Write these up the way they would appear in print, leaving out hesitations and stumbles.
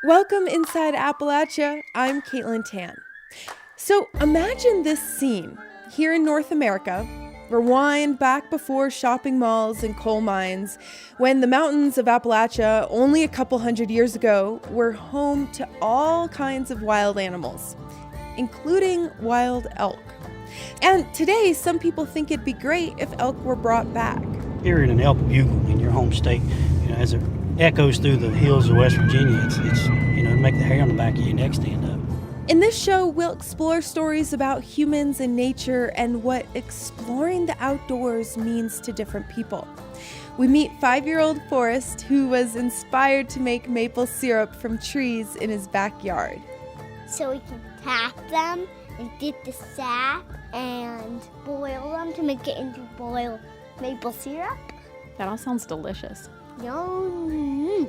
Welcome Inside Appalachia. I'm Caitlin Tan. So imagine this scene here in North America. Rewind back before shopping malls and coal mines, when the mountains of Appalachia only a couple hundred years ago were home to all kinds of wild animals, including wild elk. And today, some people think it'd be great if elk were brought back. Hearing an elk bugle in your home state, as it echoes through the hills of West Virginia, it's to make the hair on the back of your neck stand up. In this show, we'll explore stories about humans and nature and what exploring the outdoors means to different people. We meet 5-year-old Forrest, who was inspired to make maple syrup from trees in his backyard. So we can tap them and get the sap and boil them to make it into boiled maple syrup. That all sounds delicious. Yum.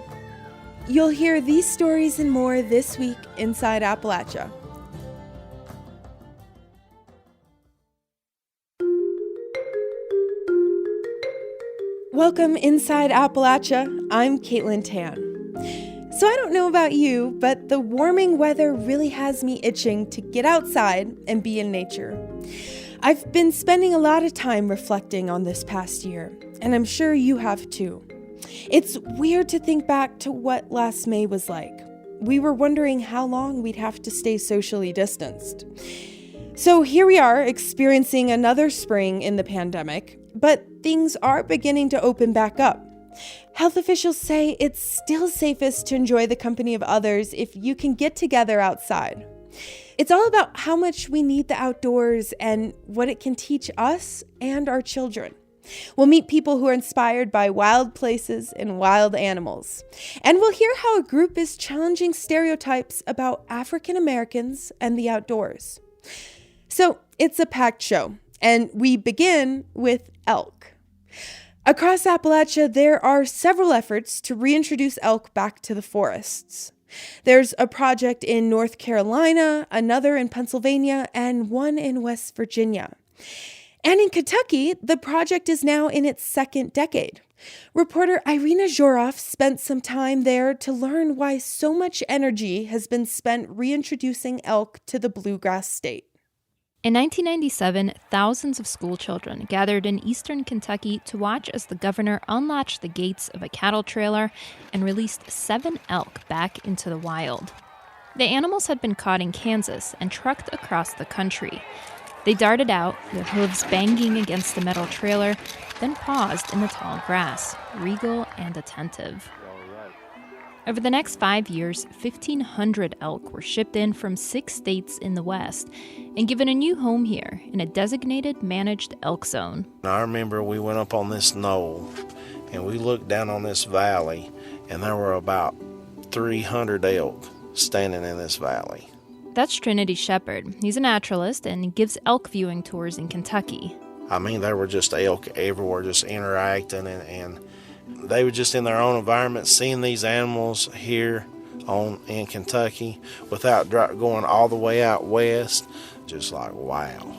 You'll hear these stories and more this week Inside Appalachia. Welcome Inside Appalachia. I'm Caitlin Tan. So I don't know about you, but the warming weather really has me itching to get outside and be in nature. I've been spending a lot of time reflecting on this past year, and I'm sure you have too. It's weird to think back to what last May was like. We were wondering how long we'd have to stay socially distanced. So here we are experiencing another spring in the pandemic, but things are beginning to open back up. Health officials say it's still safest to enjoy the company of others if you can get together outside. It's all about how much we need the outdoors and what it can teach us and our children. We'll meet people who are inspired by wild places and wild animals. And we'll hear how a group is challenging stereotypes about African Americans and the outdoors. So it's a packed show, and we begin with elk. Across Appalachia, there are several efforts to reintroduce elk back to the forests. There's a project in North Carolina, another in Pennsylvania, and one in West Virginia. And in Kentucky, the project is now in its second decade. Reporter Irina Zhorov spent some time there to learn why so much energy has been spent reintroducing elk to the bluegrass state. In 1997, thousands of schoolchildren gathered in eastern Kentucky to watch as the governor unlatched the gates of a cattle trailer and released 7 elk back into the wild. The animals had been caught in Kansas and trucked across the country. They darted out, their hooves banging against the metal trailer, then paused in the tall grass, regal and attentive. Over the next 5 years, 1,500 elk were shipped in from 6 states in the West and given a new home here in a designated managed elk zone. I remember we went up on this knoll and we looked down on this valley, and there were about 300 elk standing in this valley. That's Trinity Shepard. He's a naturalist and gives elk viewing tours in Kentucky. There were just elk everywhere, just interacting, and they were just in their own environment, seeing these animals here in Kentucky without going all the way out west. Just like, wow.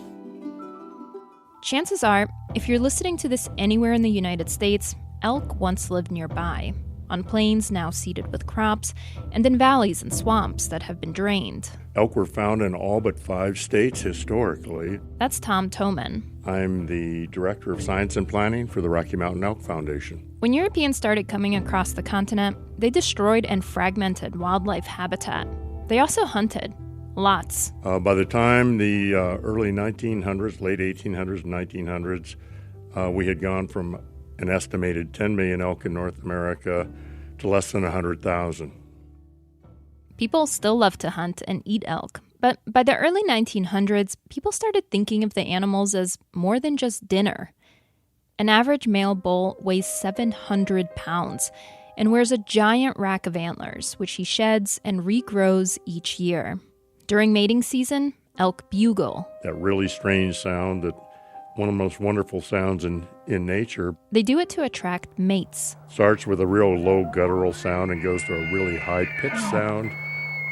Chances are, if you're listening to this anywhere in the United States, elk once lived nearby, on plains now seeded with crops, and in valleys and swamps that have been drained. Elk were found in all but 5 states historically. That's Tom Toman. I'm the Director of Science and Planning for the Rocky Mountain Elk Foundation. When Europeans started coming across the continent, they destroyed and fragmented wildlife habitat. They also hunted. Lots. By the time the early 1900s, late 1800s and 1900s, we had gone from an estimated 10 million elk in North America to less than 100,000. People still love to hunt and eat elk, but by the early 1900s, people started thinking of the animals as more than just dinner. An average male bull weighs 700 pounds and wears a giant rack of antlers, which he sheds and regrows each year. During mating season, elk bugle. That really strange sound, that one of the most wonderful sounds in nature. They do it to attract mates. Starts with a real low guttural sound and goes to a really high-pitched sound,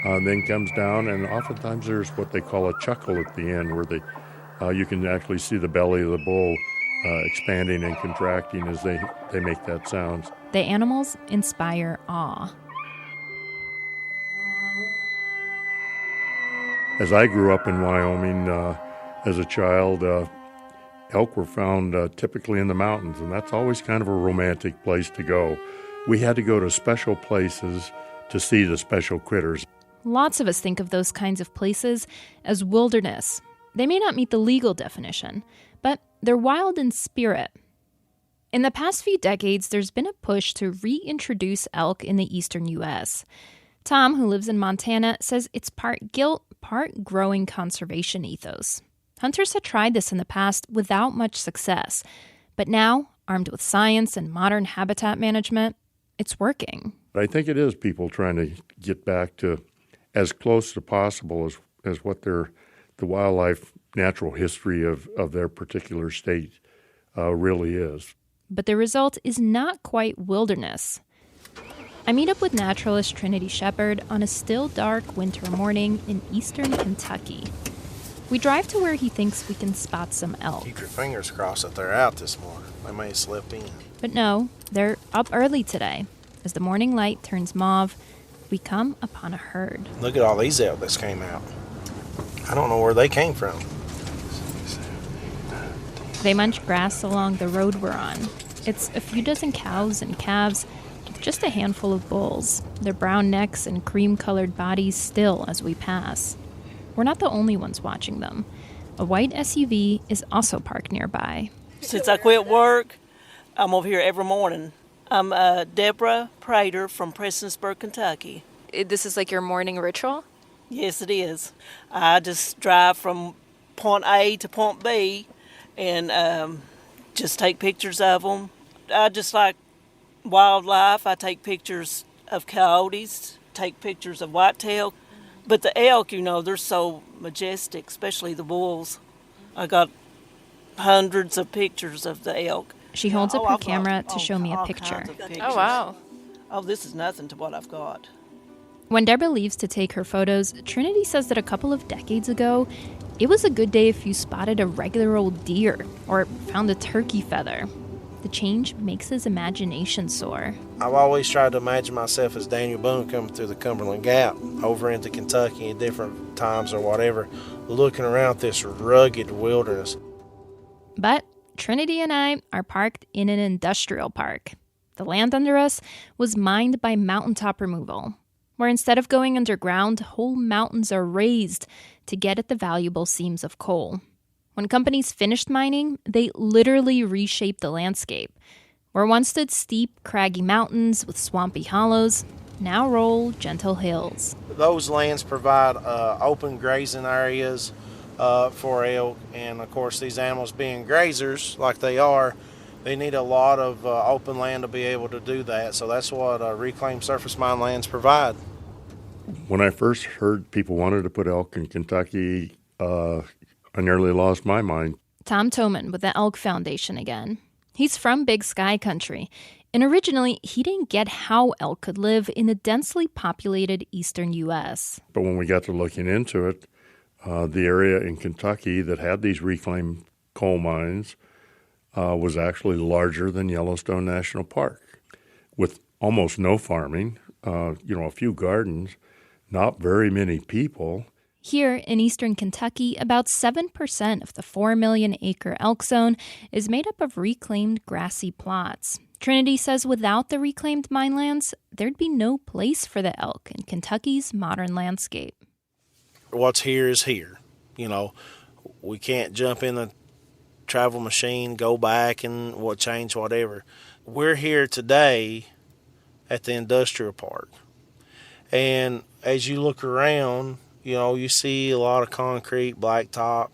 then comes down, and oftentimes there's what they call a chuckle at the end, where you can actually see the belly of the bull expanding and contracting as they make that sound. The animals inspire awe. As I grew up in Wyoming as a child, elk were found typically in the mountains, and that's always kind of a romantic place to go. We had to go to special places to see the special critters. Lots of us think of those kinds of places as wilderness. They may not meet the legal definition, but they're wild in spirit. In the past few decades, there's been a push to reintroduce elk in the eastern U.S. Tom, who lives in Montana, says it's part guilt, part growing conservation ethos. Hunters had tried this in the past without much success, but now, armed with science and modern habitat management, it's working. I think it is people trying to get back to as close as possible as what the wildlife natural history of their particular state really is. But the result is not quite wilderness. I meet up with naturalist Trinity Shepard on a still dark winter morning in eastern Kentucky. We drive to where he thinks we can spot some elk. Keep your fingers crossed that they're out this morning. They may slip in. But no, they're up early today. As the morning light turns mauve, we come upon a herd. Look at all these elk that came out. I don't know where they came from. They munch grass along the road we're on. It's a few dozen cows and calves, with just a handful of bulls, their brown necks and cream-colored bodies still as we pass. We're not the only ones watching them. A white SUV is also parked nearby. Since I quit work, I'm over here every morning. I'm Deborah Prater from Prestonsburg, Kentucky. This is like your morning ritual? Yes, it is. I just drive from point A to point B and just take pictures of them. I just like wildlife. I take pictures of coyotes, take pictures of whitetail. But the elk, they're so majestic, especially the bulls. I got hundreds of pictures of the elk. She holds up her camera to show me a picture. Oh, wow. Oh, this is nothing to what I've got. When Deborah leaves to take her photos, Trinity says that a couple of decades ago, it was a good day if you spotted a regular old deer or found a turkey feather. The change makes his imagination soar. I've always tried to imagine myself as Daniel Boone coming through the Cumberland Gap over into Kentucky at different times or whatever, looking around this rugged wilderness. But Trinity and I are parked in an industrial park. The land under us was mined by mountaintop removal, where instead of going underground, whole mountains are raised to get at the valuable seams of coal. When companies finished mining, they literally reshaped the landscape. Where once stood steep, craggy mountains with swampy hollows, now roll gentle hills. Those lands provide open grazing areas for elk, and of course these animals being grazers like they are, they need a lot of open land to be able to do that, so that's what reclaimed surface mine lands provide. When I first heard people wanted to put elk in Kentucky, I nearly lost my mind. Tom Toman with the Elk Foundation again. He's from Big Sky Country, and originally he didn't get how elk could live in the densely populated eastern U.S. But when we got to looking into it, the area in Kentucky that had these reclaimed coal mines was actually larger than Yellowstone National Park, with almost no farming, a few gardens, not very many people. Here in eastern Kentucky, about 7% of the 4 million acre elk zone is made up of reclaimed grassy plots. Trinity says without the reclaimed mine lands, there'd be no place for the elk in Kentucky's modern landscape. What's here is here. We can't jump in the travel machine, go back and change whatever. We're here today at the industrial park. And as you look around, you see a lot of concrete, blacktop,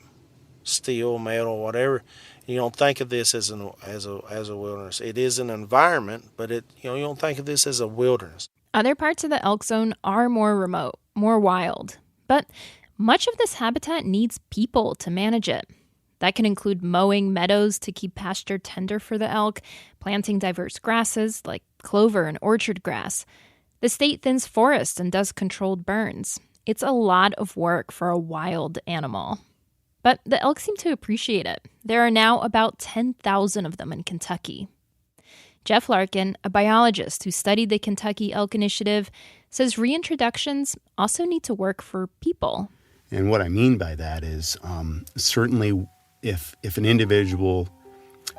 steel, metal, whatever. You don't think of this as a wilderness. It is an environment, but you don't think of this as a wilderness. Other parts of the elk zone are more remote, more wild. But much of this habitat needs people to manage it. That can include mowing meadows to keep pasture tender for the elk, planting diverse grasses like clover and orchard grass. The state thins forests and does controlled burns. It's a lot of work for a wild animal. But the elk seem to appreciate it. There are now about 10,000 of them in Kentucky. Jeff Larkin, a biologist who studied the Kentucky Elk Initiative, says reintroductions also need to work for people. And what I mean by that is certainly if an individual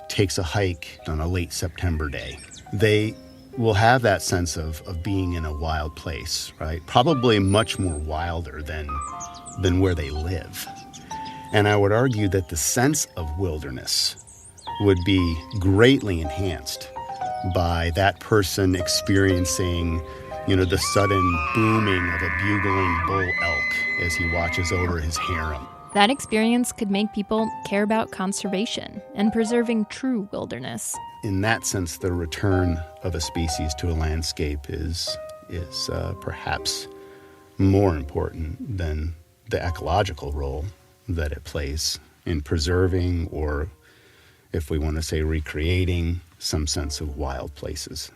takes a hike on a late September day, they will have that sense of being in a wild place, right? Probably much more wilder than where they live. And I would argue that the sense of wilderness would be greatly enhanced by that person experiencing, the sudden booming of a bugling bull elk as he watches over his harem. That experience could make people care about conservation and preserving true wilderness. In that sense, the return of a species to a landscape is perhaps more important than the ecological role that it plays in preserving, or if we want to say recreating, some sense of wild places.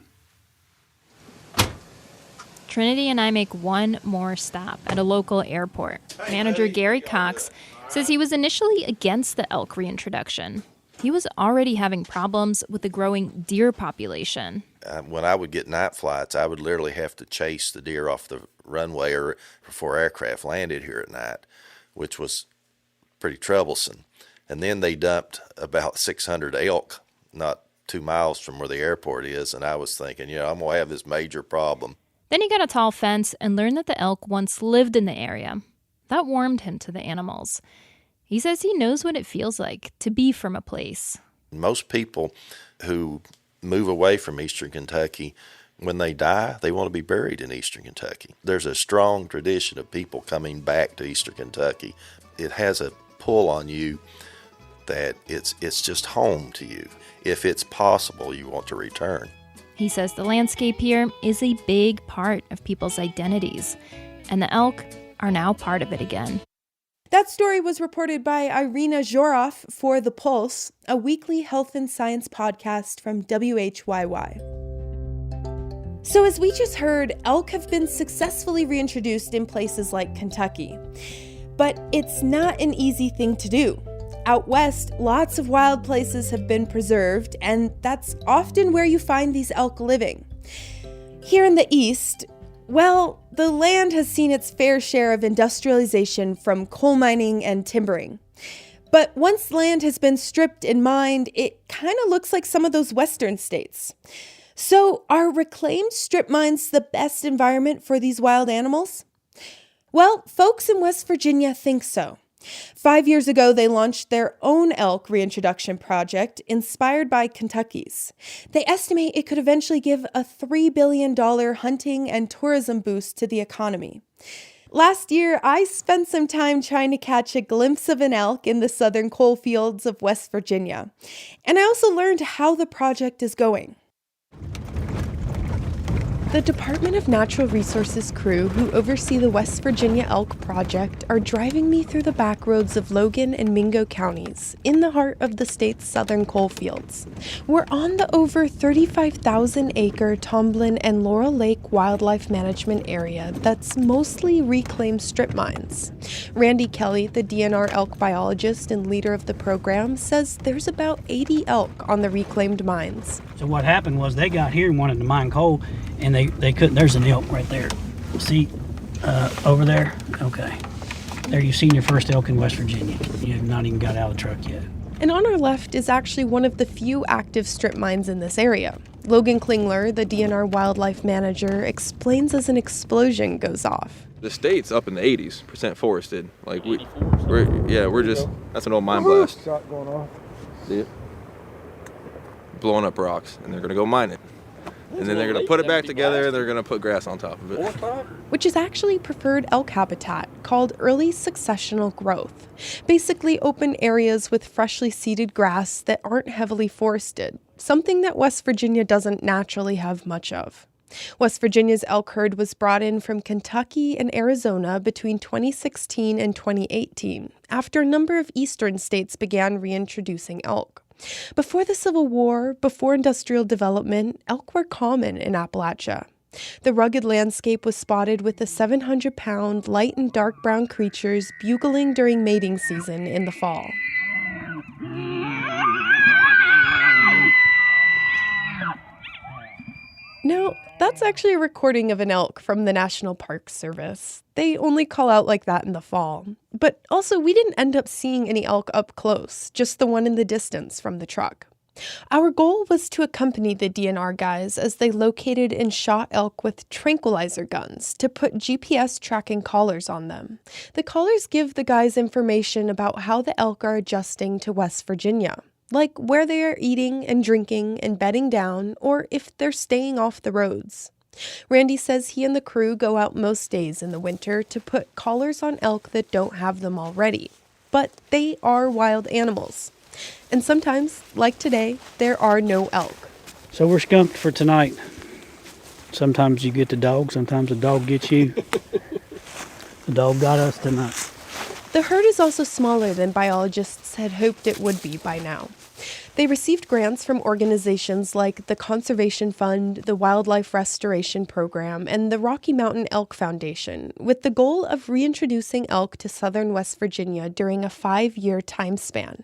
Trinity and I make one more stop at a local airport. Manager Gary Cox says he was initially against the elk reintroduction. He was already having problems with the growing deer population. When I would get night flights, I would literally have to chase the deer off the runway or before aircraft landed here at night, which was pretty troublesome. And then they dumped about 600 elk not 2 miles from where the airport is, and I was thinking, I'm going to have this major problem. Then he got a tall fence and learned that the elk once lived in the area. That warmed him to the animals. He says he knows what it feels like to be from a place. Most people who move away from eastern Kentucky, when they die, they want to be buried in eastern Kentucky. There's a strong tradition of people coming back to eastern Kentucky. It has a pull on you that it's just home to you. If it's possible, you want to return. He says the landscape here is a big part of people's identities, and the elk are now part of it again. That story was reported by Irina Zhorov for The Pulse, a weekly health and science podcast from WHYY. So as we just heard, elk have been successfully reintroduced in places like Kentucky. But it's not an easy thing to do. Out west, lots of wild places have been preserved, and that's often where you find these elk living. Here in the east, well, the land has seen its fair share of industrialization from coal mining and timbering. But once land has been stripped and mined, it kind of looks like some of those western states. So are reclaimed strip mines the best environment for these wild animals? Well, folks in West Virginia think so. 5 years ago, they launched their own elk reintroduction project inspired by Kentucky's. They estimate it could eventually give a $3 billion hunting and tourism boost to the economy. Last year, I spent some time trying to catch a glimpse of an elk in the southern coal fields of West Virginia. And I also learned how the project is going. The Department of Natural Resources crew who oversee the West Virginia Elk Project are driving me through the back roads of Logan and Mingo counties, in the heart of the state's southern coal fields. We're on the over 35,000-acre Tomblin and Laurel Lake Wildlife Management Area that's mostly reclaimed strip mines. Randy Kelly, the DNR elk biologist and leader of the program, says there's about 80 elk on the reclaimed mines. So what happened was they got here and wanted to mine coal, and they couldn't. There's an elk right there. See, over there? Okay. There you've seen your first elk in West Virginia. You have not even got out of the truck yet. And on our left is actually one of the few active strip mines in this area. Logan Klingler, the DNR wildlife manager, explains as an explosion goes off. The state's up in the 80% forested. Like we're just, that's an old mine blast. Shot going off. See it? Blowing up rocks, and they're gonna go mine it. And then they're going to put it back together, they're going to put grass on top of it. Which is actually preferred elk habitat, called early successional growth. Basically open areas with freshly seeded grass that aren't heavily forested, something that West Virginia doesn't naturally have much of. West Virginia's elk herd was brought in from Kentucky and Arizona between 2016 and 2018, after a number of eastern states began reintroducing elk. Before the Civil War, before industrial development, elk were common in Appalachia. The rugged landscape was spotted with the 700-pound light and dark brown creatures bugling during mating season in the fall. Now, that's actually a recording of an elk from the National Park Service. They only call out like that in the fall. But also, we didn't end up seeing any elk up close, just the one in the distance from the truck. Our goal was to accompany the DNR guys as they located and shot elk with tranquilizer guns to put GPS tracking collars on them. The collars give the guys information about how the elk are adjusting to West Virginia, like where they are eating and drinking and bedding down, or if they're staying off the roads. Randy says he and the crew go out most days in the winter to put collars on elk that don't have them already. But they are wild animals. And sometimes, like today, there are no elk. So we're skunked for tonight. Sometimes you get the dog, sometimes the dog gets you. The dog got us tonight. The herd is also smaller than biologists had hoped it would be by now. They received grants from organizations like the Conservation Fund, the Wildlife Restoration Program, and the Rocky Mountain Elk Foundation, with the goal of reintroducing elk to southern West Virginia during a 5-year time span.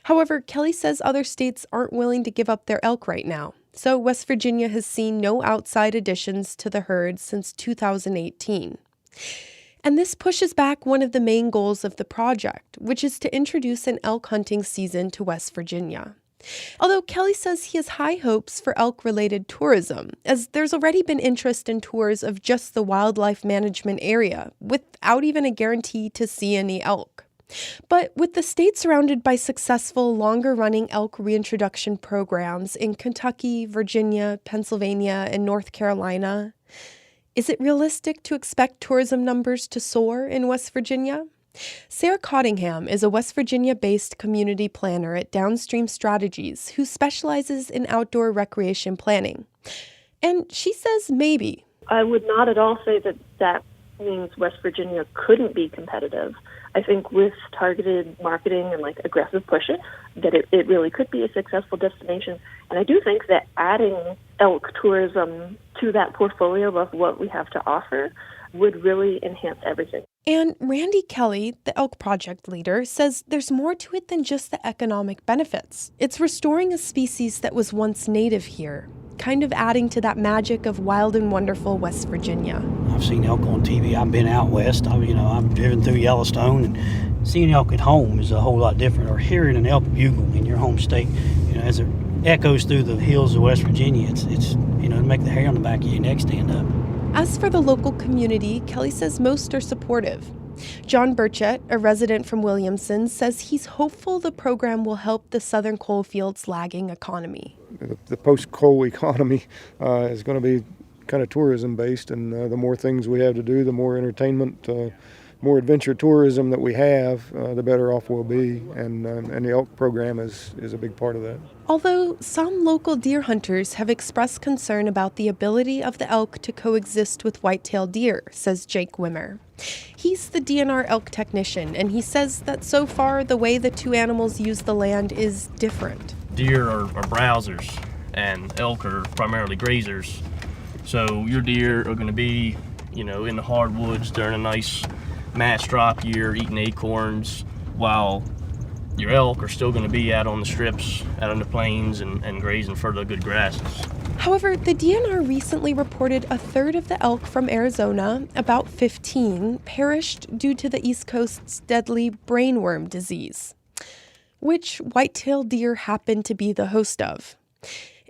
However, Kelly says other states aren't willing to give up their elk right now, so West Virginia has seen no outside additions to the herd since 2018. And this pushes back one of the main goals of the project, which is to introduce an elk hunting season to West Virginia. Although Kelly says he has high hopes for elk-related tourism, as there's already been interest in tours of just the wildlife management area, without even a guarantee to see any elk. But with the state surrounded by successful, longer-running elk reintroduction programs in Kentucky, Virginia, Pennsylvania, and North Carolina, is it realistic to expect tourism numbers to soar in West Virginia? Sarah Cottingham is a West Virginia-based community planner at Downstream Strategies who specializes in outdoor recreation planning. And she says maybe. I would not at all say that means West Virginia couldn't be competitive. I think with targeted marketing and aggressive push that it really could be a successful destination. And I do think that adding elk tourism to that portfolio of what we have to offer would really enhance everything. And Randy Kelly, the Elk Project leader, says there's more to it than just the economic benefits. It's restoring a species that was once native here, kind of adding to that magic of wild and wonderful West Virginia. I've seen elk on TV. I've been out west. I've driven through Yellowstone, and seeing elk at home is a whole lot different. Or hearing an elk bugle in your home state, as it echoes through the hills of West Virginia, it's it make the hair on the back of your neck stand up. As for the local community, Kelly says most are supportive. John Burchett, a resident from Williamson, says he's hopeful the program will help the southern coalfields' lagging economy. The post-coal economy is going to be kind of tourism-based, and the more things we have to do, the more entertainment, more adventure tourism that we have, the better off we'll be, and the elk program is a big part of that. Although some local deer hunters have expressed concern about the ability of the elk to coexist with white-tailed deer, says Jake Wimmer. He's the DNR elk technician, and he says that so far the way the two animals use the land is different. Deer are browsers, and elk are primarily grazers. So your deer are going to be, in the hardwoods during a nice match drop year, eating acorns, while your elk are still going to be out on the strips, out on the plains, and grazing for the good grasses. However, the DNR recently reported a third of the elk from Arizona, about 15, perished due to the East Coast's deadly brainworm disease, which white-tailed deer happen to be the host of.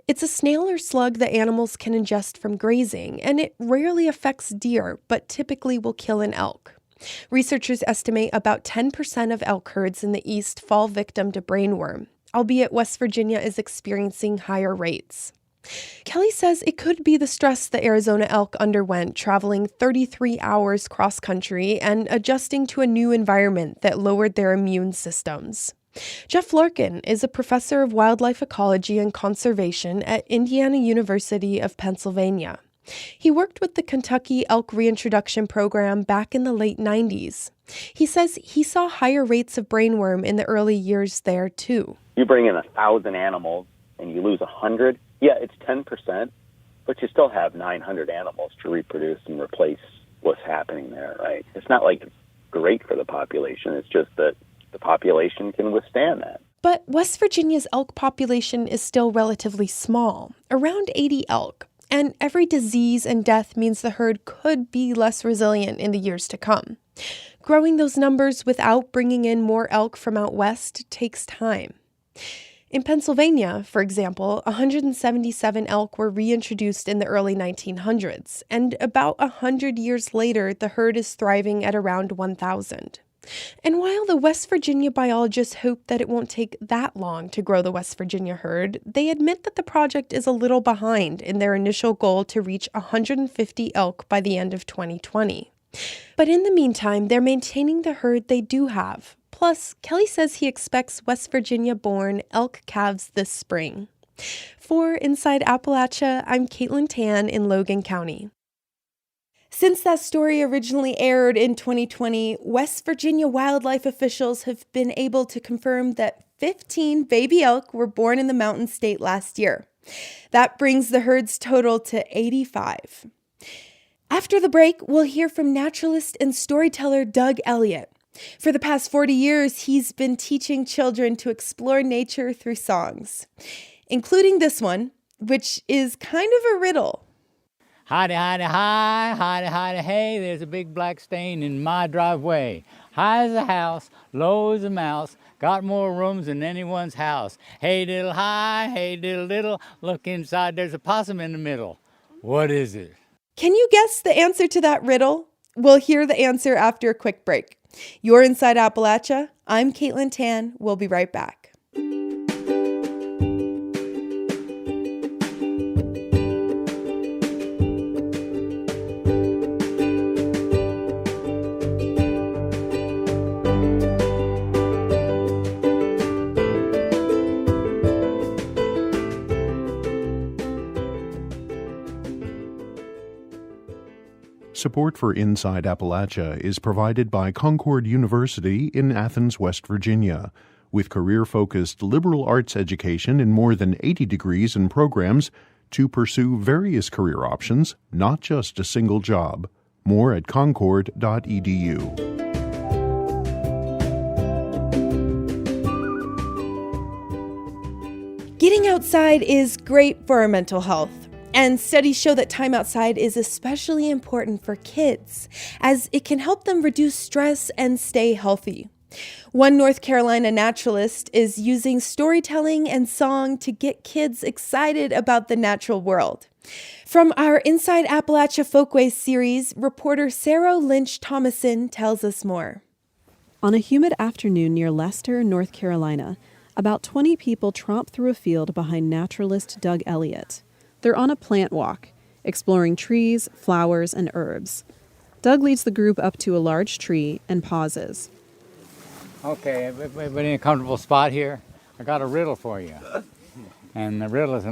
It's a snail or slug that animals can ingest from grazing, and it rarely affects deer, but typically will kill an elk. Researchers estimate about 10% of elk herds in the East fall victim to brainworm, albeit West Virginia is experiencing higher rates. Kelly says it could be the stress the Arizona elk underwent traveling 33 hours cross-country and adjusting to a new environment that lowered their immune systems. Jeff Larkin is a professor of wildlife ecology and conservation at Indiana University of Pennsylvania. He worked with the Kentucky Elk Reintroduction Program back in the late 90s. He says he saw higher rates of brainworm in the early years there, too. You bring in 1,000 animals and you lose 100, yeah, it's 10%, but you still have 900 animals to reproduce and replace what's happening there, right? It's not like it's great for the population. It's just that the population can withstand that. But West Virginia's elk population is still relatively small, around 80 elk. And every disease and death means the herd could be less resilient in the years to come. Growing those numbers without bringing in more elk from out west takes time. In Pennsylvania, for example, 177 elk were reintroduced in the early 1900s, and about 100 years later, the herd is thriving at around 1,000. And while the West Virginia biologists hope that it won't take that long to grow the West Virginia herd, they admit that the project is a little behind in their initial goal to reach 150 elk by the end of 2020. But in the meantime, they're maintaining the herd they do have. Plus, Kelly says he expects West Virginia-born elk calves this spring. For Inside Appalachia, I'm Caitlin Tan in Logan County. Since that story originally aired in 2020, West Virginia wildlife officials have been able to confirm that 15 baby elk were born in the mountain state last year. That brings the herd's total to 85. After the break, we'll hear from naturalist and storyteller Doug Elliott. For the past 40 years, he's been teaching children to explore nature through songs, including this one, which is kind of a riddle. Hidey, hidey, hi, hidey, hidey, hey, there's a big black stain in my driveway. High as a house, low as a mouse, got more rooms than anyone's house. Hey diddle hi, hey diddle diddle, look inside, there's a possum in the middle. What is it? Can you guess the answer to that riddle? We'll hear the answer after a quick break. You're Inside Appalachia. I'm Caitlin Tan. We'll be right back. Support for Inside Appalachia is provided by Concord University in Athens, West Virginia. With career-focused liberal arts education in more than 80 degrees and programs to pursue various career options, not just a single job. More at concord.edu. Getting outside is great for our mental health. And studies show that time outside is especially important for kids, as it can help them reduce stress and stay healthy. One North Carolina naturalist is using storytelling and song to get kids excited about the natural world. From our Inside Appalachia Folkways series, reporter Sarah Lynch Thomason tells us more. On a humid afternoon near Leicester, North Carolina, about 20 people tromp through a field behind naturalist Doug Elliott. They're on a plant walk, exploring trees, flowers, and herbs. Doug leads the group up to a large tree and pauses. Okay, everybody in a comfortable spot here? I got a riddle for you. And the riddle is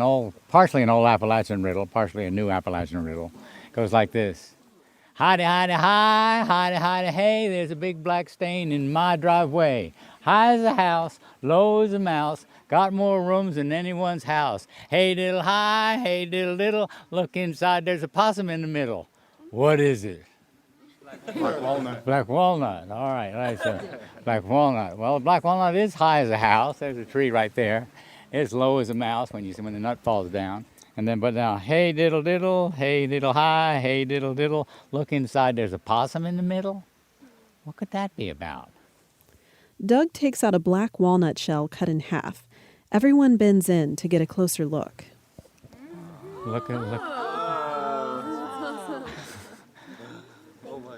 partially an old Appalachian riddle, partially a new Appalachian riddle. It goes like this. Hidey, hidey, hi, hidey, hidey, hey, there's a big black stain in my driveway. High as a house, low as a mouse, got more rooms than anyone's house. Hey diddle hi, hey diddle diddle, look inside, there's a possum in the middle. What is it? Black walnut. Black walnut, all right, so black walnut. Well, black walnut is high as a house, there's a tree right there. It's low as a mouse when the nut falls down. And then, but now, hey diddle diddle, hey diddle hi, hey diddle diddle, look inside, there's a possum in the middle. What could that be about? Doug takes out a black walnut shell cut in half. Everyone bends in to get a closer look. Look. Oh my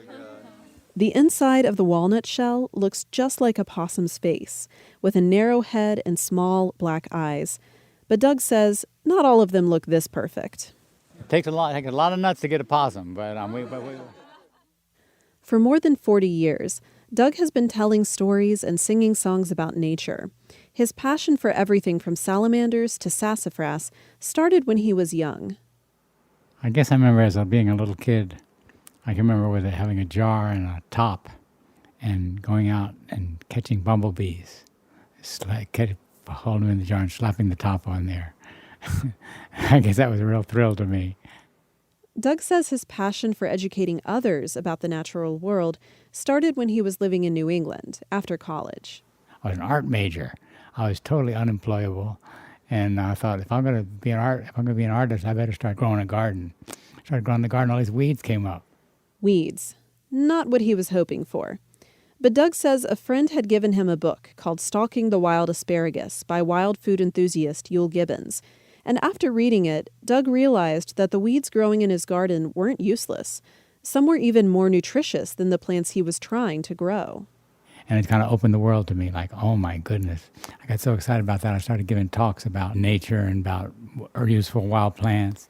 God. The inside of the walnut shell looks just like a possum's face, with a narrow head and small black eyes. But Doug says not all of them look this perfect. It takes a lot of nuts to get a possum, but For more than 40 years, Doug has been telling stories and singing songs about nature. His passion for everything from salamanders to sassafras started when he was young. I guess I remember as being a little kid, I can remember having a jar and a top and going out and catching bumblebees. It's like holding them in the jar and slapping the top on there. I guess that was a real thrill to me. Doug says his passion for educating others about the natural world started when he was living in New England after college. I was an art major. I was totally unemployable, And I thought, if I'm going to be an artist, I better start growing a garden. Started growing the garden, all these weeds came up. Weeds. Not what he was hoping for. But Doug says a friend had given him a book called Stalking the Wild Asparagus by wild food enthusiast Yule Gibbons. And after reading it, Doug realized that the weeds growing in his garden weren't useless. Some were even more nutritious than the plants he was trying to grow. And it kind of opened the world to me, like, oh my goodness. I got so excited about that, I started giving talks about nature and about useful wild plants.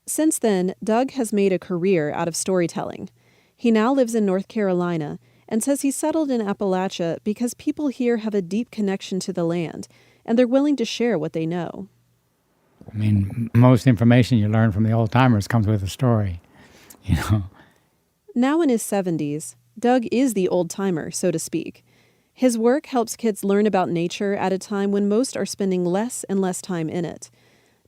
Since then, Doug has made a career out of storytelling. He now lives in North Carolina and says he settled in Appalachia because people here have a deep connection to the land, and they're willing to share what they know. I mean, most information you learn from the old-timers comes with a story, you know. Now in his 70s, Doug is the old-timer, so to speak. His work helps kids learn about nature at a time when most are spending less and less time in it.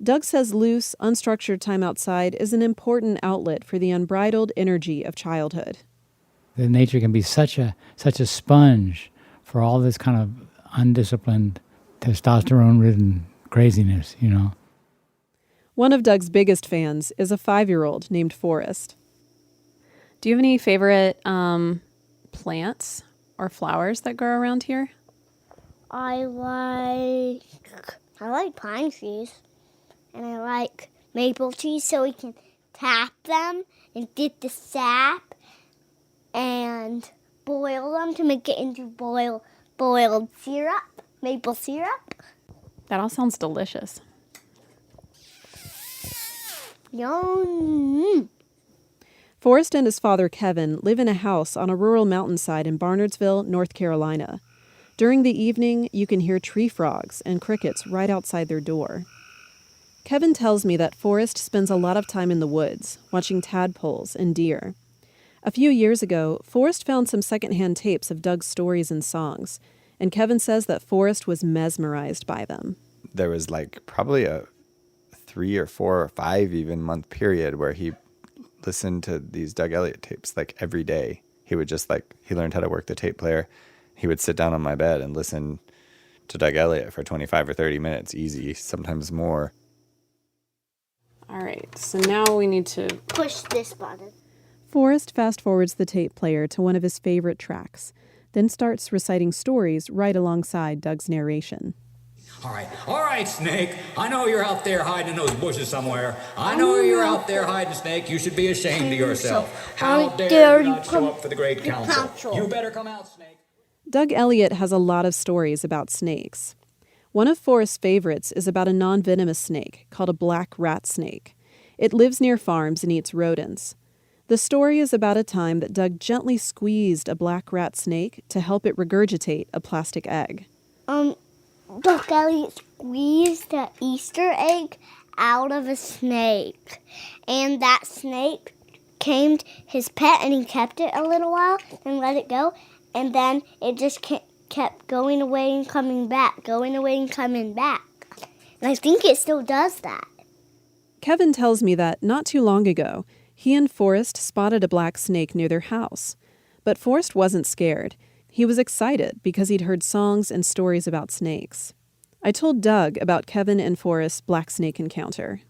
Doug says loose, unstructured time outside is an important outlet for the unbridled energy of childhood. The nature can be such a sponge for all this kind of undisciplined, testosterone-ridden craziness, you know. One of Doug's biggest fans is a 5-year-old named Forrest. Do you have any favorite plants or flowers that grow around here? I like pine trees, and I like maple trees so we can tap them and get the sap and boil them to make it into boiled syrup, maple syrup. That all sounds delicious. Yum. Forrest and his father, Kevin, live in a house on a rural mountainside in Barnardsville, North Carolina. During the evening, you can hear tree frogs and crickets right outside their door. Kevin tells me that Forrest spends a lot of time in the woods, watching tadpoles and deer. A few years ago, Forrest found some secondhand tapes of Doug's stories and songs, and Kevin says that Forrest was mesmerized by them. There was like probably a 3 or 4 or 5 even month period where he listened to these Doug Elliott tapes like every day. He would just he learned how to work the tape player. He would sit down on my bed and listen to Doug Elliott for 25 or 30 minutes, easy, sometimes more. All right, so now we need to push this button. Forrest fast-forwards the tape player to one of his favorite tracks, then starts reciting stories right alongside Doug's narration. All right, Snake. I know you're out there hiding in those bushes somewhere. I know you're out there hiding, Snake. You should be ashamed of yourself. How dare you not show up for the Great Council? You better come out, Snake. Doug Elliott has a lot of stories about snakes. One of Forrest's favorites is about a non-venomous snake called a black rat snake. It lives near farms and eats rodents. The story is about a time that Doug gently squeezed a black rat snake to help it regurgitate a plastic egg. Doug Elliott squeezed an Easter egg out of a snake. And that snake came his pet and he kept it a little while and let it go. And then it just kept going away and coming back, going away and coming back. And I think it still does that. Kevin tells me that not too long ago, he and Forrest spotted a black snake near their house. But Forrest wasn't scared. He was excited because he'd heard songs and stories about snakes. I told Doug about Kevin and Forrest's black snake encounter.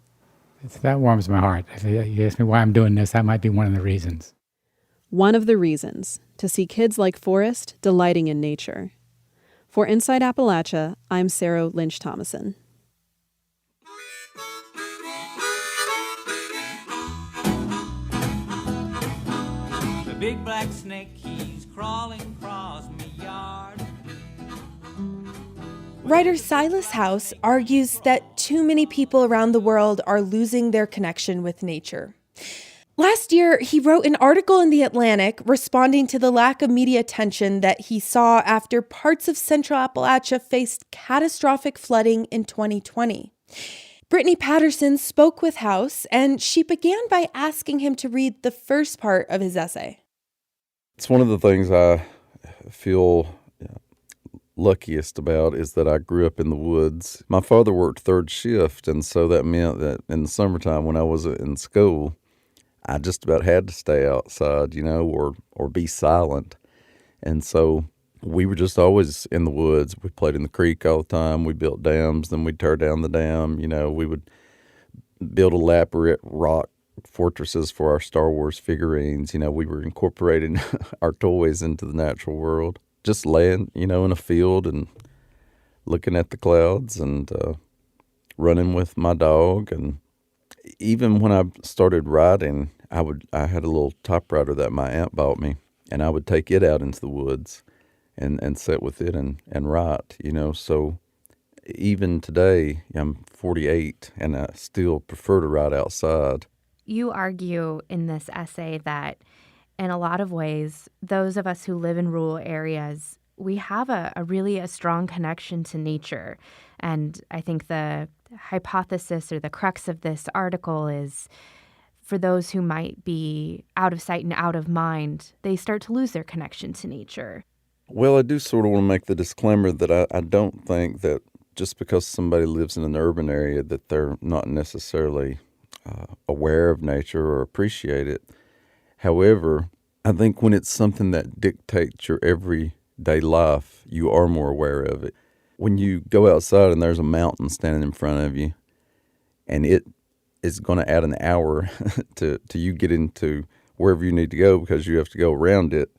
That warms my heart. If you ask me why I'm doing this, that might be one of the reasons. One of the reasons, to see kids like Forrest delighting in nature. For Inside Appalachia, I'm Sarah Lynch-Thomason. The big black snake, he's crawling across me yard. Writer Silas House argues that too many people around the world are losing their connection with nature. Last year, he wrote an article in The Atlantic responding to the lack of media attention that he saw after parts of Central Appalachia faced catastrophic flooding in 2020. Brittany Patterson spoke with House, and she began by asking him to read the first part of his essay. It's one of the things I feel luckiest about is that I grew up in the woods. My father worked third shift, and so that meant that in the summertime when I was in school, I just about had to stay outside, or be silent. And so we were just always in the woods. We played in the creek all the time. We built dams, then we'd tear down the dam. We would build elaborate rock fortresses for our Star Wars figurines. We were incorporating our toys into the natural world. Just laying, in a field and looking at the clouds and running with my dog. And even when I started writing, I had a little typewriter that my aunt bought me, and I would take it out into the woods and sit with it and write, So even today, I'm 48, and I still prefer to write outside. You argue in this essay that in a lot of ways, those of us who live in rural areas, we have a really strong connection to nature. And I think the hypothesis or the crux of this article is for those who might be out of sight and out of mind, they start to lose their connection to nature. Well, I do sort of want to make the disclaimer that I don't think that just because somebody lives in an urban area that they're not necessarily aware of nature or appreciate it. However, I think when it's something that dictates your everyday life, you are more aware of it. When you go outside and there's a mountain standing in front of you, and it is going to add an hour to you getting to wherever you need to go because you have to go around it,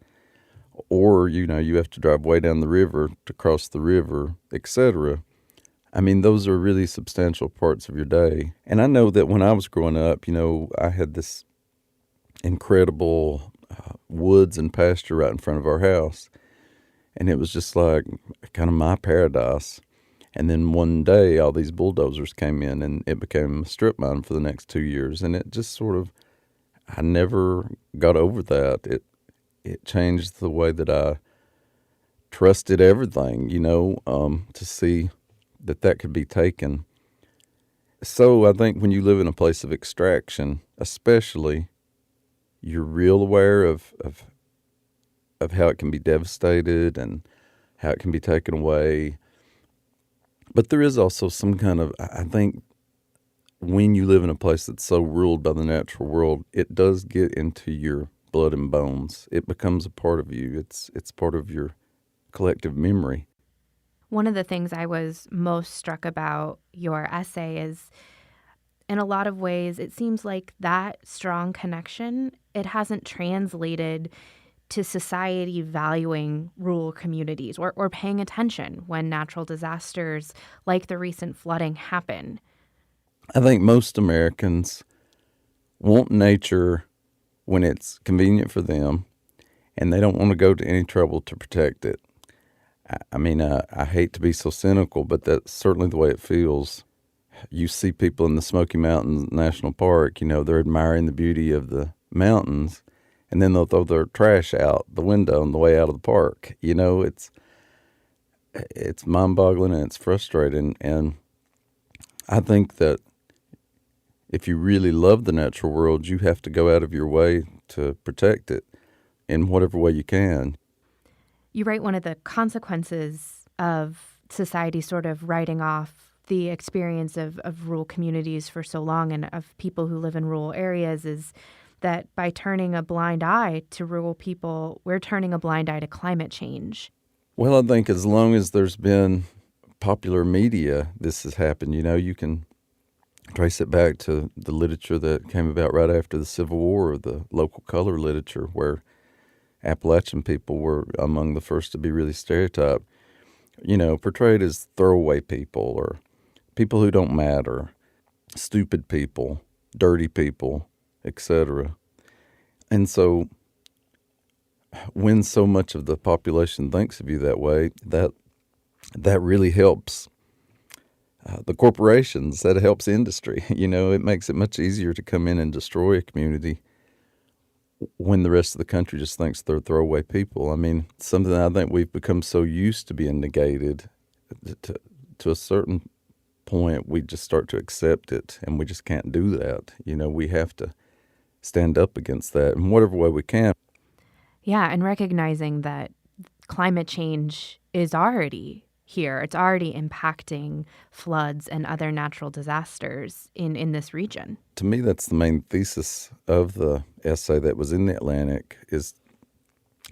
or, you have to drive way down the river to cross the river, etc. I mean, those are really substantial parts of your day. And I know that when I was growing up, I had this incredible woods and pasture right in front of our house. And it was just like kind of my paradise. And then one day, all these bulldozers came in, and it became a strip mine for the next 2 years. And it just sort of, I never got over that. It changed the way that I trusted everything, to see that could be taken. So I think when you live in a place of extraction, especially, you're real aware of how it can be devastated and how it can be taken away. But there is also some kind of, I think, when you live in a place that's so ruled by the natural world, it does get into your blood and bones. It becomes a part of you. It's part of your collective memory. One of the things I was most struck about your essay is, in a lot of ways, it seems like that strong connection, it hasn't translated to society valuing rural communities or paying attention when natural disasters like the recent flooding happen. I think most Americans want nature when it's convenient for them, and they don't want to go to any trouble to protect it. I mean, I hate to be so cynical, but that's certainly the way it feels. You see people in the Smoky Mountains National Park, they're admiring the beauty of the mountains, and then they'll throw their trash out the window on the way out of the park. It's mind-boggling and it's frustrating. And I think that if you really love the natural world, you have to go out of your way to protect it in whatever way you can. You write one of the consequences of society sort of writing off the experience of rural communities for so long and of people who live in rural areas is that by turning a blind eye to rural people, we're turning a blind eye to climate change. Well, I think as long as there's been popular media, this has happened. You can trace it back to the literature that came about right after the Civil War, the local color literature, where Appalachian people were among the first to be really stereotyped, portrayed as throwaway people or people who don't matter, stupid people, dirty people, etc. And so when so much of the population thinks of you that way, that really helps the corporations, that helps industry. It makes it much easier to come in and destroy a community when the rest of the country just thinks they're throwaway people. I mean, something I think we've become so used to being negated, to a certain point, we just start to accept it, and we just can't do that. We have to stand up against that in whatever way we can. Yeah, and recognizing that climate change is already here. It's already impacting floods and other natural disasters in this region. To me, that's the main thesis of the essay that was in the Atlantic is,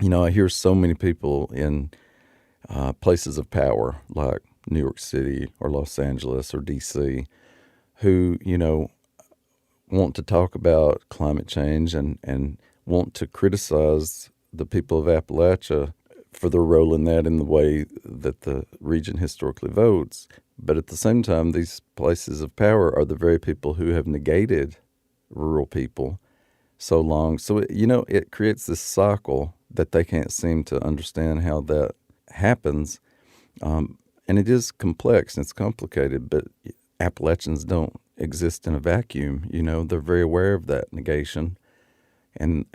I hear so many people in places of power like New York City or Los Angeles or D.C. who, want to talk about climate change and want to criticize the people of Appalachia for their role in that in the way that the region historically votes. But at the same time, these places of power are the very people who have negated rural people so long. So, it creates this cycle that they can't seem to understand how that happens. And it is complex and it's complicated, but Appalachians don't exist in a vacuum. They're very aware of that negation and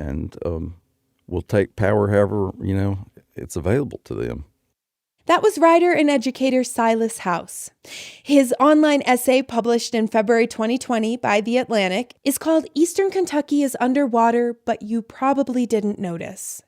will take power however, it's available to them. That was writer and educator Silas House. His online essay published in February 2020 by The Atlantic is called Eastern Kentucky is Underwater, but You Probably Didn't Notice.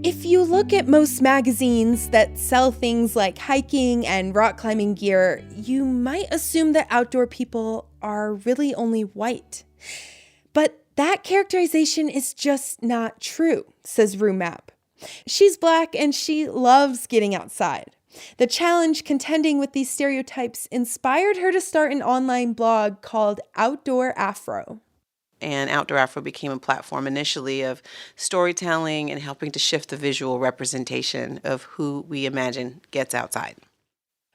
If you look at most magazines that sell things like hiking and rock climbing gear, you might assume that outdoor people are really only white. But that characterization is just not true, says Rue Mapp. She's Black and she loves getting outside. The challenge contending with these stereotypes inspired her to start an online blog called Outdoor Afro. And Outdoor Afro became a platform initially of storytelling and helping to shift the visual representation of who we imagine gets outside.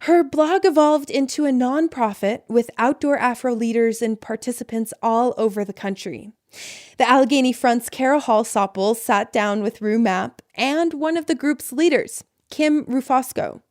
Her blog evolved into a nonprofit with Outdoor Afro leaders and participants all over the country. The Allegheny Front's Carol Hall Soppel sat down with Rue Mapp and one of the group's leaders, Kim Rufosco.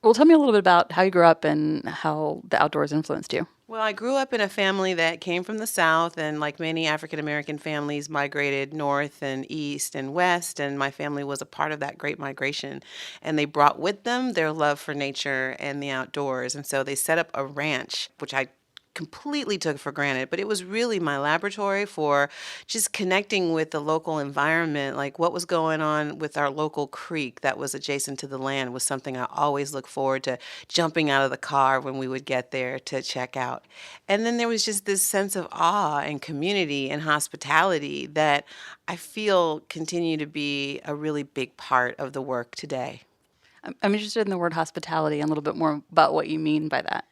Well, tell me a little bit about how you grew up and how the outdoors influenced you. Well, I grew up in a family that came from the South and, like many African-American families, migrated north and east and west, and my family was a part of that great migration. And they brought with them their love for nature and the outdoors, and so they set up a ranch, which I completely took for granted, but it was really my laboratory for just connecting with the local environment. Like what was going on with our local creek that was adjacent to the land was something I always looked forward to jumping out of the car when we would get there to check out. And then there was just this sense of awe and community and hospitality that I feel continue to be a really big part of the work today. I'm interested in the word hospitality and a little bit more about what you mean by that.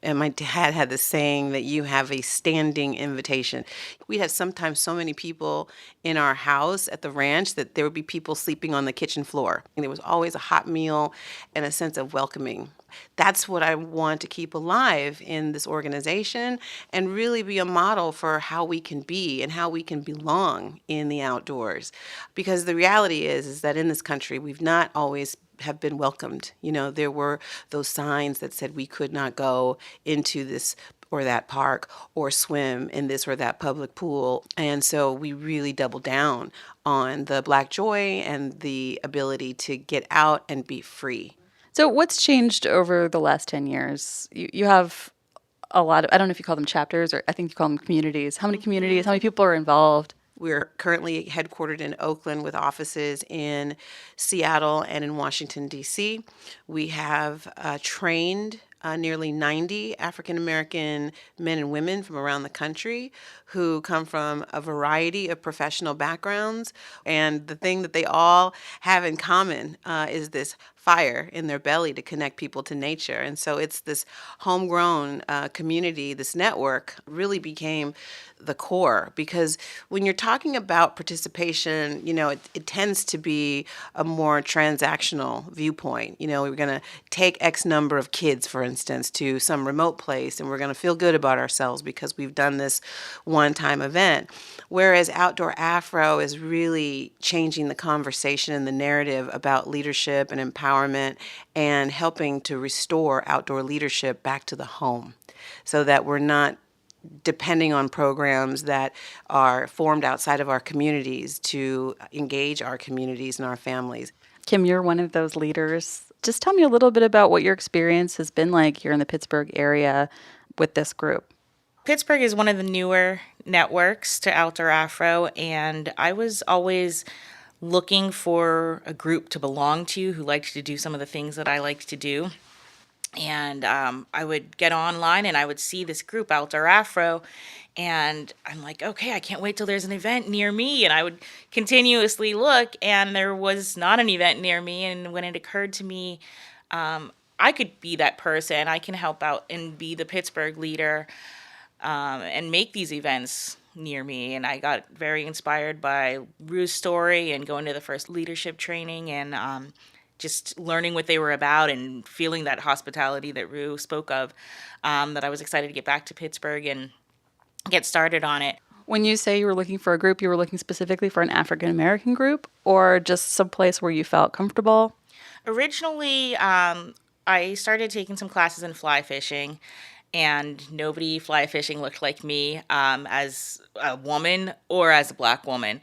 And my dad had this saying that you have a standing invitation. We'd have sometimes so many people in our house at the ranch that there would be people sleeping on the kitchen floor. And there was always a hot meal and a sense of welcoming. That's what I want to keep alive in this organization and really be a model for how we can be and how we can belong in the outdoors. Because the reality is that in this country, we've not always have been welcomed. You know, there were those signs that said we could not go into this or that park or swim in this or that public pool. And so we really doubled down on the Black joy and the ability to get out and be free. So what's changed over the last 10 years? You have a lot of, I don't know if you call them chapters or I think you call them communities. How many communities, how many people are involved? We're currently headquartered in Oakland with offices in Seattle and in Washington, D.C. We have trained nearly 90 African-American men and women from around the country who come from a variety of professional backgrounds. And the thing that they all have in common is this fire in their belly to connect people to nature. And so it's this homegrown community, this network really became the core, because when you're talking about participation, you know, it tends to be a more transactional viewpoint. You know, we're going to take X number of kids, for instance, to some remote place, and we're going to feel good about ourselves because we've done this one-time event. Whereas Outdoor Afro is really changing the conversation and the narrative about leadership and empowerment and helping to restore outdoor leadership back to the home so that we're not depending on programs that are formed outside of our communities to engage our communities and our families. Kim, you're one of those leaders. Just tell me a little bit about what your experience has been like here in the Pittsburgh area with this group. Pittsburgh is one of the newer networks to Outdoor Afro, and I was always looking for a group to belong to who liked to do some of the things that I liked to do. And I would get online and I would see this group, Outdoor Afro, and I'm like, okay, I can't wait till there's an event near me. And I would continuously look, and there was not an event near me. And when it occurred to me, I could be that person. I can help out and be the Pittsburgh leader and make these events near me. And I got very inspired by Rue's story and going to the first leadership training and just learning what they were about and feeling that hospitality that Rue spoke of, that I was excited to get back to Pittsburgh and get started on it. When you say you were looking for a group, you were looking specifically for an African-American group or just some place where you felt comfortable? Originally, I started taking some classes in fly fishing, and nobody fly fishing looked like me as a woman or as a Black woman.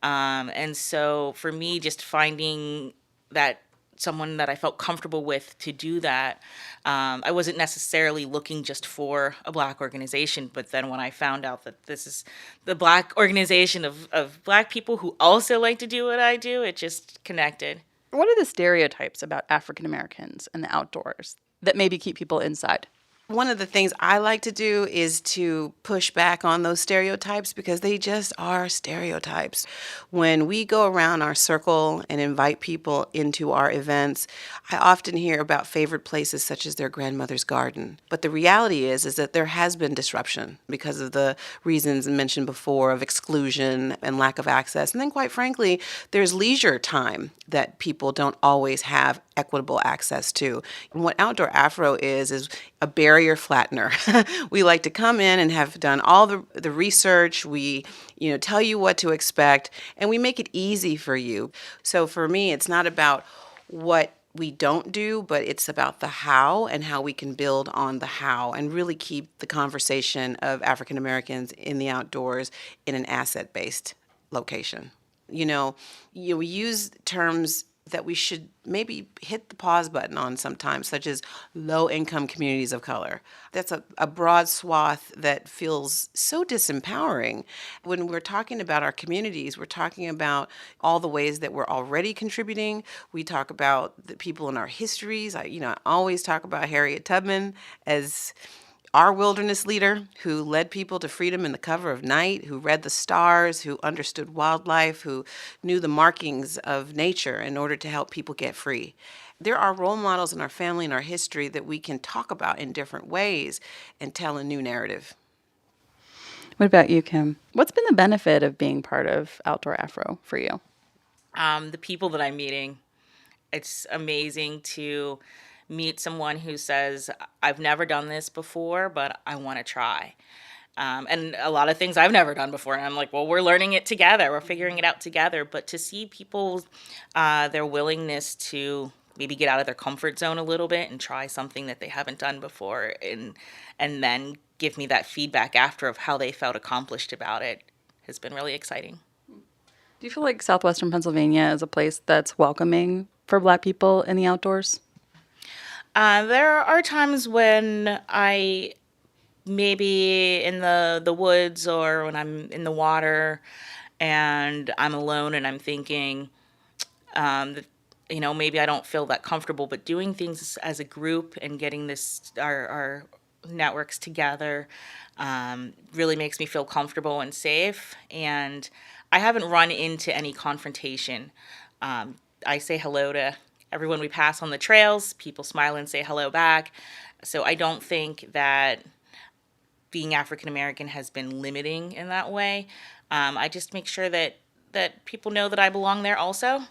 And so for me, just finding that someone that I felt comfortable with to do that, I wasn't necessarily looking just for a Black organization, but then when I found out that this is the Black organization of Black people who also like to do what I do, it just connected. What are the stereotypes about African Americans and the outdoors that maybe keep people inside? One of the things I like to do is to push back on those stereotypes because they just are stereotypes. When we go around our circle and invite people into our events, I often hear about favorite places such as their grandmother's garden. But the reality is that there has been disruption because of the reasons mentioned before of exclusion and lack of access. And then quite frankly, there's leisure time that people don't always have equitable access to. And what Outdoor Afro is a barrier flattener. We like to come in and have done all the research. We, tell you what to expect, and we make it easy for you. So for me, it's not about what we don't do, but it's about the how and how we can build on the how and really keep the conversation of African Americans in the outdoors in an asset-based location. We use terms that we should maybe hit the pause button on sometimes, such as low-income communities of color. That's a broad swath that feels so disempowering. When we're talking about our communities, we're talking about all the ways that we're already contributing. We talk about the people in our histories. I always talk about Harriet Tubman as our wilderness leader who led people to freedom in the cover of night, who read the stars, who understood wildlife, who knew the markings of nature in order to help people get free. There are role models in our family and our history that we can talk about in different ways and tell a new narrative. What about you, Kim? What's been the benefit of being part of Outdoor Afro for you? The people that I'm meeting. It's amazing to meet someone who says, I've never done this before, but I want to try. And a lot of things I've never done before. And I'm like, well, we're learning it together. We're figuring it out together. But to see people, their willingness to maybe get out of their comfort zone a little bit and try something that they haven't done before and then give me that feedback after of how they felt accomplished about it has been really exciting. Do you feel like Southwestern Pennsylvania is a place that's welcoming for Black people in the outdoors? There are times when I maybe in the woods or when I'm in the water and I'm alone and I'm thinking, maybe I don't feel that comfortable, but doing things as a group and getting our networks together really makes me feel comfortable and safe. And I haven't run into any confrontation. I say hello to everyone we pass on the trails. People smile and say hello back. So I don't think that being African American has been limiting in that way. I just make sure that people know that I belong there also,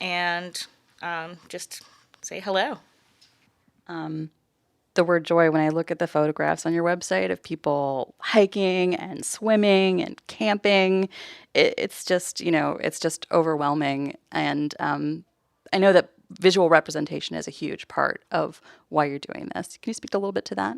and just say hello. The word joy, when I look at the photographs on your website of people hiking and swimming and camping, it's just overwhelming. And I know that visual representation is a huge part of why you're doing this. Can you speak a little bit to that?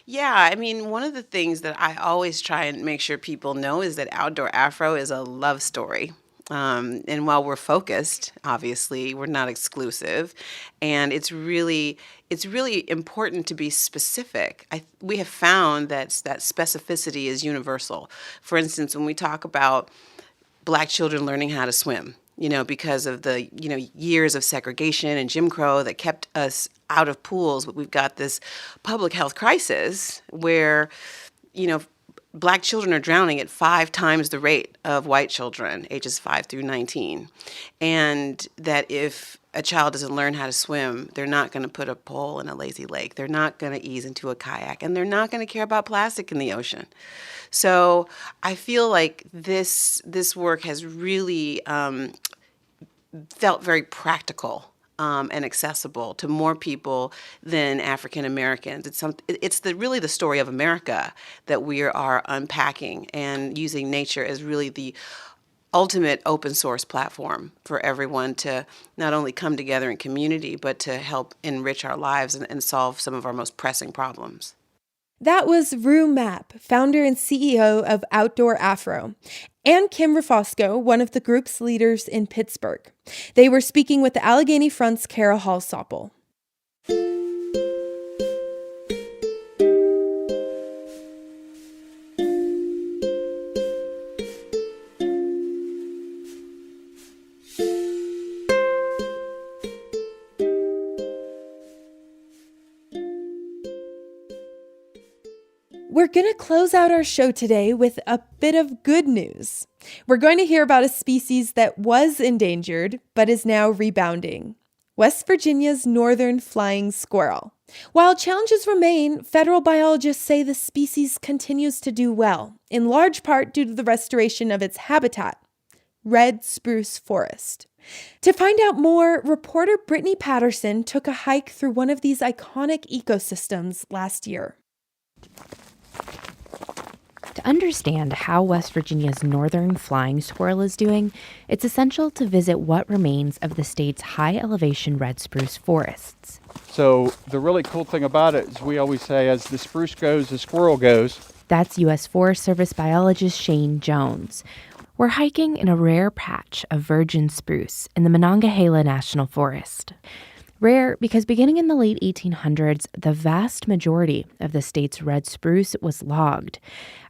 Yeah, one of the things that I always try and make sure people know is that Outdoor Afro is a love story. And while we're focused, obviously, we're not exclusive. And it's really important to be specific. We have found that specificity is universal. For instance, when we talk about Black children learning how to swim, because of the, years of segregation and Jim Crow that kept us out of pools, but we've got this public health crisis where, Black children are drowning at 5 times the rate of white children, ages 5 through 19. And that if a child doesn't learn how to swim, they're not going to put a pole in a lazy lake. They're not going to ease into a kayak, and they're not going to care about plastic in the ocean. So I feel like this work has really felt very practical and accessible to more people than African Americans. It's really the story of America that we are unpacking, and using nature as really the ultimate open source platform for everyone to not only come together in community, but to help enrich our lives and solve some of our most pressing problems. That was Rue Mapp, founder and CEO of Outdoor Afro, and Kim Rafosco, one of the group's leaders in Pittsburgh. They were speaking with the Allegheny Front's Kara Hallsoppel. We're going to close out our show today with a bit of good news. We're going to hear about a species that was endangered, but is now rebounding. West Virginia's northern flying squirrel. While challenges remain, federal biologists say the species continues to do well, in large part due to the restoration of its habitat, red spruce forest. To find out more, reporter Brittany Patterson took a hike through one of these iconic ecosystems last year. To understand how West Virginia's northern flying squirrel is doing, it's essential to visit what remains of the state's high-elevation red spruce forests. So the really cool thing about it is we always say, as the spruce goes, the squirrel goes. That's U.S. Forest Service biologist Shane Jones. We're hiking in a rare patch of virgin spruce in the Monongahela National Forest. Rare because beginning in the late 1800s, the vast majority of the state's red spruce was logged.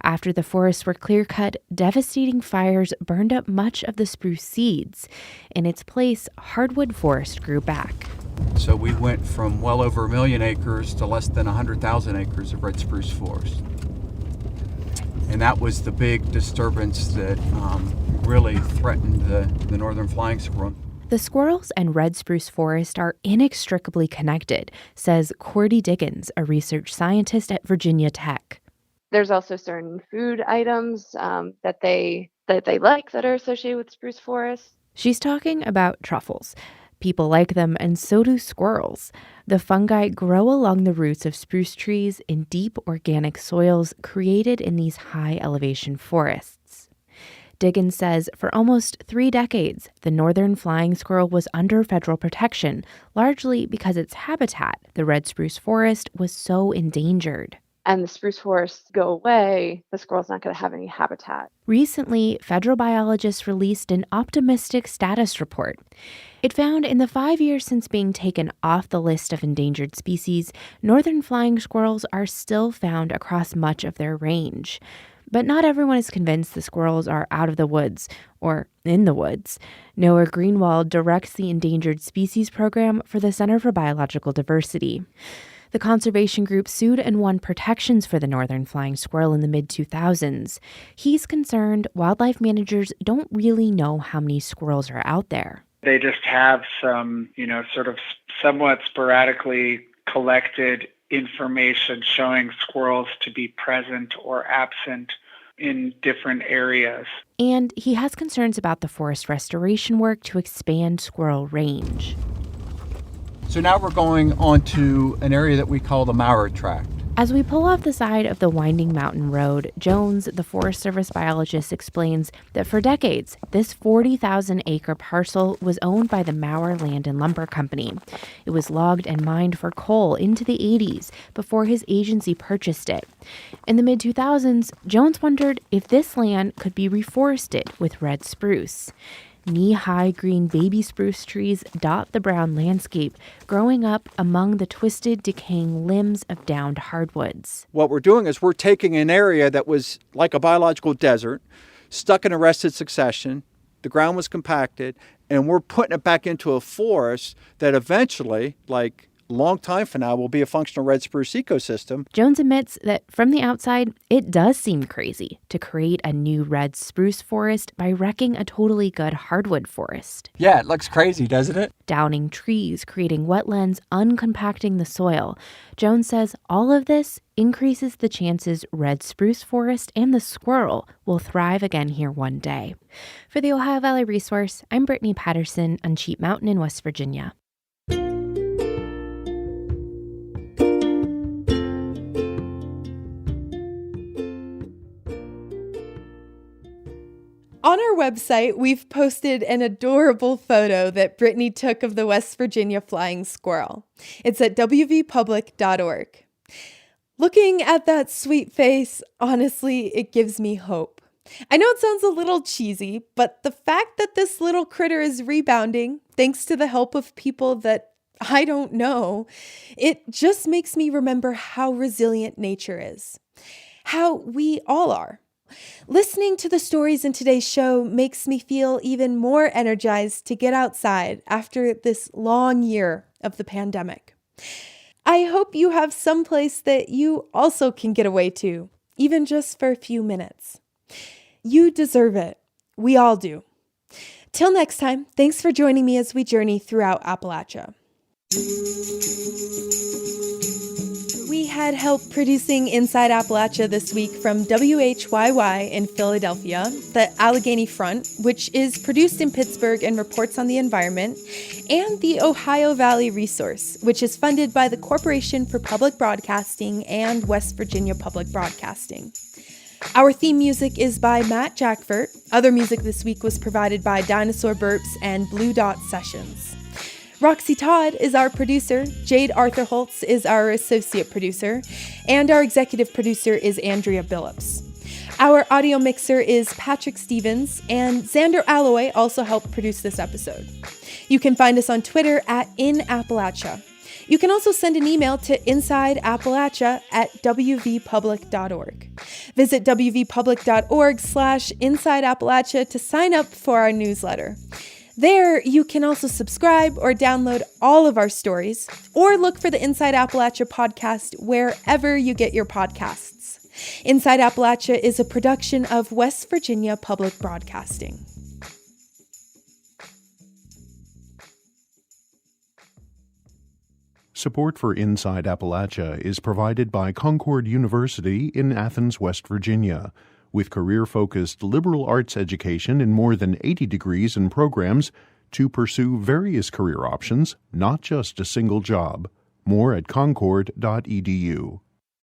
After the forests were clear-cut, devastating fires burned up much of the spruce seeds. In its place, hardwood forest grew back. So we went from well over 1 million acres to less than 100,000 acres of red spruce forest. And that was the big disturbance that really threatened the northern flying squirrel. The squirrels and red spruce forest are inextricably connected, says Cordy Diggins, a research scientist at Virginia Tech. There's also certain food items that they like that are associated with spruce forests. She's talking about truffles. People like them, and so do squirrels. The fungi grow along the roots of spruce trees in deep organic soils created in these high-elevation forests. Diggins says for almost 3 decades, the northern flying squirrel was under federal protection, largely because its habitat, the red spruce forest, was so endangered. And the spruce forests go away, the squirrel's not going to have any habitat. Recently, federal biologists released an optimistic status report. It found in the 5 years since being taken off the list of endangered species, northern flying squirrels are still found across much of their range. But not everyone is convinced the squirrels are out of the woods or in the woods. Noah Greenwald directs the Endangered Species Program for the Center for Biological Diversity. The conservation group sued and won protections for the northern flying squirrel in the mid-2000s. He's concerned wildlife managers don't really know how many squirrels are out there. They just have some, sort of somewhat sporadically collected information showing squirrels to be present or absent in different areas. And he has concerns about the forest restoration work to expand squirrel range. So now we're going on to an area that we call the Maurer Tract. As we pull off the side of the winding mountain road, Jones, the Forest Service biologist, explains that for decades, this 40,000-acre parcel was owned by the Maurer Land and Lumber Company. It was logged and mined for coal into the 80s before his agency purchased it. In the mid-2000s, Jones wondered if this land could be reforested with red spruce. Knee-high green baby spruce trees dot the brown landscape, growing up among the twisted, decaying limbs of downed hardwoods. What we're doing is we're taking an area that was like a biological desert, stuck in arrested succession, the ground was compacted, and we're putting it back into a forest that eventually, like a long time from now, will be a functional red spruce ecosystem. Jones admits that from the outside, it does seem crazy to create a new red spruce forest by wrecking a totally good hardwood forest. Yeah, it looks crazy, doesn't it? Downing trees, creating wetlands, uncompacting the soil. Jones says all of this increases the chances red spruce forest and the squirrel will thrive again here one day. For the Ohio Valley Resource, I'm Brittany Patterson on Sheep Mountain in West Virginia. On our website, we've posted an adorable photo that Brittany took of the West Virginia flying squirrel. It's at wvpublic.org. Looking at that sweet face, honestly, it gives me hope. I know it sounds a little cheesy, but the fact that this little critter is rebounding, thanks to the help of people that I don't know, it just makes me remember how resilient nature is. How we all are. Listening to the stories in today's show makes me feel even more energized to get outside after this long year of the pandemic. I hope you have someplace that you also can get away to, even just for a few minutes. You deserve it. We all do. Till next time, thanks for joining me as we journey throughout Appalachia. We had help producing Inside Appalachia this week from WHYY in Philadelphia, the Allegheny Front, which is produced in Pittsburgh and reports on the environment, and the Ohio Valley Resource, which is funded by the Corporation for Public Broadcasting and West Virginia Public Broadcasting. Our theme music is by Matt Jackford. Other music this week was provided by Dinosaur Burps and Blue Dot Sessions. Roxy Todd is our producer, Jade Arthur-Holtz is our associate producer, and our executive producer is Andrea Billups. Our audio mixer is Patrick Stevens, and Xander Alloy also helped produce this episode. You can find us on Twitter at @InAppalachia. You can also send an email to insideappalachia@wvpublic.org. Visit wvpublic.org/InsideAppalachia to sign up for our newsletter. There, you can also subscribe or download all of our stories, or look for the Inside Appalachia podcast wherever you get your podcasts. Inside Appalachia is a production of West Virginia Public Broadcasting. Support for Inside Appalachia is provided by Concord University in Athens, West Virginia, with career-focused liberal arts education in more than 80 degrees and programs to pursue various career options, not just a single job. More at concord.edu.